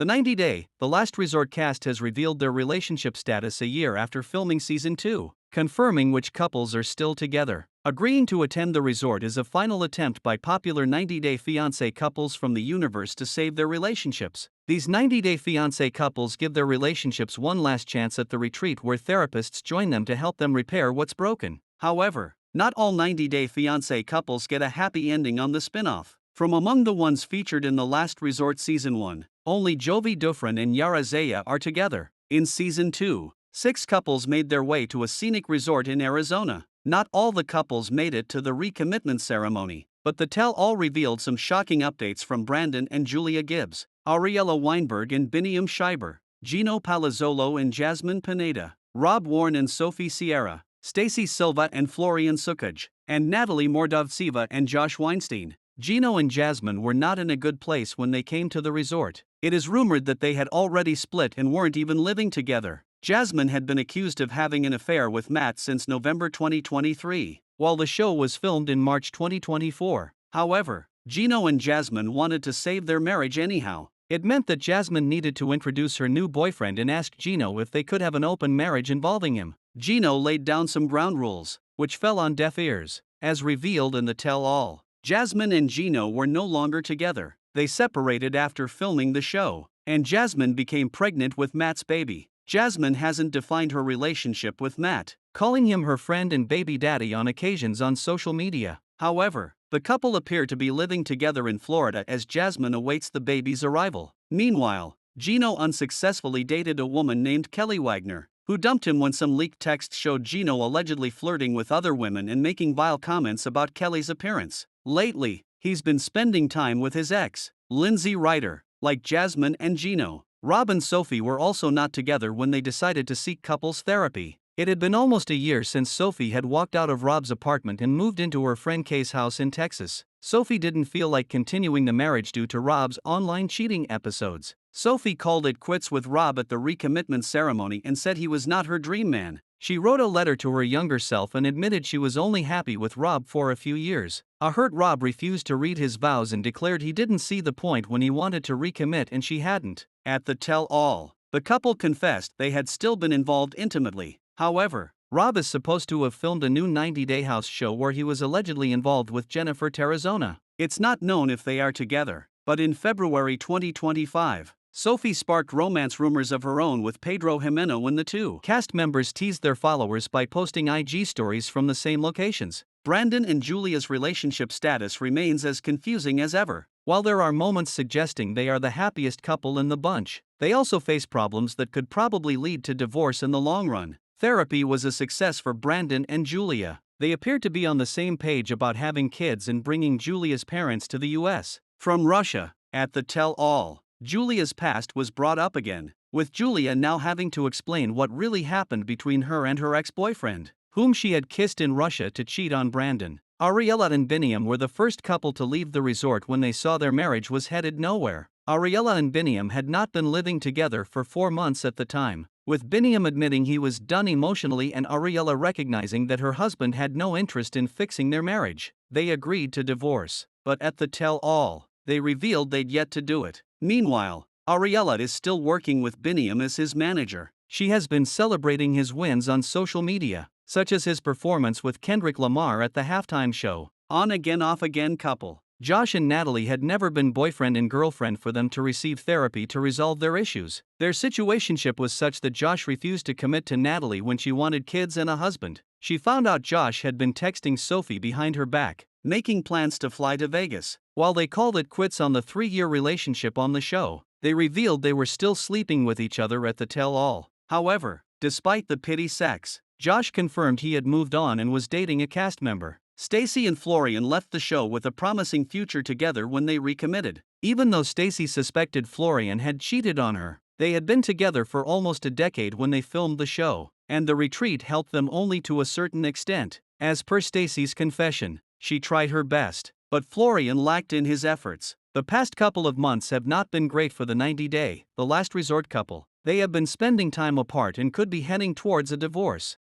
The 90 Day, The Last Resort cast has revealed their relationship status a year after filming season 2, confirming which couples are still together. Agreeing to attend the resort is a final attempt by popular 90 Day Fiancé couples from the universe to save their relationships. These 90 Day Fiancé couples give their relationships one last chance at the retreat where therapists join them to help them repair what's broken. However, not all 90 Day Fiancé couples get a happy ending on the spin-off. From among the ones featured in The Last Resort Season 1, only Jovi Dufresne and Yara Zaya are together. In Season 2, 6 couples made their way to a scenic resort in Arizona. Not all the couples made it to the recommitment ceremony, but the tell-all revealed some shocking updates from Brandon and Julia Gibbs, Ariella Weinberg and Biniam Schreiber, Gino Palazzolo and Jasmine Pineda, Rob Warren and Sophie Sierra, Stacy Silva and Florian Sukuj, and Natalie Mordavtseva and Josh Weinstein. Gino and Jasmine were not in a good place when they came to the resort. It is rumored that they had already split and weren't even living together. Jasmine had been accused of having an affair with Matt since November 2023, while the show was filmed in March 2024. However, Gino and Jasmine wanted to save their marriage anyhow. It meant that Jasmine needed to introduce her new boyfriend and ask Gino if they could have an open marriage involving him. Gino laid down some ground rules, which fell on deaf ears, as revealed in the tell-all. Jasmine and Gino were no longer together. They separated after filming the show, and Jasmine became pregnant with Matt's baby. Jasmine hasn't defined her relationship with Matt, calling him her friend and baby daddy on occasions on social media. However, the couple appear to be living together in Florida as Jasmine awaits the baby's arrival. Meanwhile, Gino unsuccessfully dated a woman named Kelly Wagner, who dumped him when some leaked texts showed Gino allegedly flirting with other women and making vile comments about Kelly's appearance. Lately, he's been spending time with his ex, Lindsay Ryder. Like Jasmine and Gino, Rob and Sophie were also not together when they decided to seek couples therapy. It had been almost a year since Sophie had walked out of Rob's apartment and moved into her friend Kay's house in Texas. Sophie didn't feel like continuing the marriage due to Rob's online cheating episodes. Sophie called it quits with Rob at the recommitment ceremony and said he was not her dream man. She wrote a letter to her younger self and admitted she was only happy with Rob for a few years. A hurt Rob refused to read his vows and declared he didn't see the point when he wanted to recommit and she hadn't. At the tell-all, the couple confessed they had still been involved intimately. However, Rob is supposed to have filmed a new 90 Day House show where he was allegedly involved with Jennifer Terrazona. It's not known if they are together, but in February 2025, Sophie sparked romance rumors of her own with Pedro Jimeno when the two cast members teased their followers by posting IG stories from the same locations. Brandon and Julia's relationship status remains as confusing as ever. While there are moments suggesting they are the happiest couple in the bunch, they also face problems that could probably lead to divorce in the long run. Therapy was a success for Brandon and Julia. They appeared to be on the same page about having kids and bringing Julia's parents to the US from Russia. At the tell-all, Julia's past was brought up again, with Julia now having to explain what really happened between her and her ex-boyfriend, whom she had kissed in Russia to cheat on Brandon. Ariella and Biniam were the first couple to leave the resort when they saw their marriage was headed nowhere. Ariella and Biniam had not been living together for 4 months at the time, with Biniam admitting he was done emotionally and Ariella recognizing that her husband had no interest in fixing their marriage. They agreed to divorce, but at the tell-all, they revealed they'd yet to do it. Meanwhile, Ariella is still working with Biniam as his manager. She has been celebrating his wins on social media, such as his performance with Kendrick Lamar at the halftime show. On again off again couple. Josh and Natalie had never been boyfriend and girlfriend for them to receive therapy to resolve their issues. Their situationship was such that Josh refused to commit to Natalie when she wanted kids and a husband. She found out Josh had been texting Sophie behind her back, making plans to fly to Vegas. While they called it quits on the 3-year relationship on the show, they revealed they were still sleeping with each other at the tell-all. However, despite the pity sex, Josh confirmed he had moved on and was dating a cast member. Stacy and Florian left the show with a promising future together when they recommitted. Even though Stacy suspected Florian had cheated on her, they had been together for almost a decade when they filmed the show, and the retreat helped them only to a certain extent. As per Stacy's confession, she tried her best, but Florian lacked in his efforts. The past couple of months have not been great for the 90 Day, The Last Resort couple. They have been spending time apart and could be heading towards a divorce.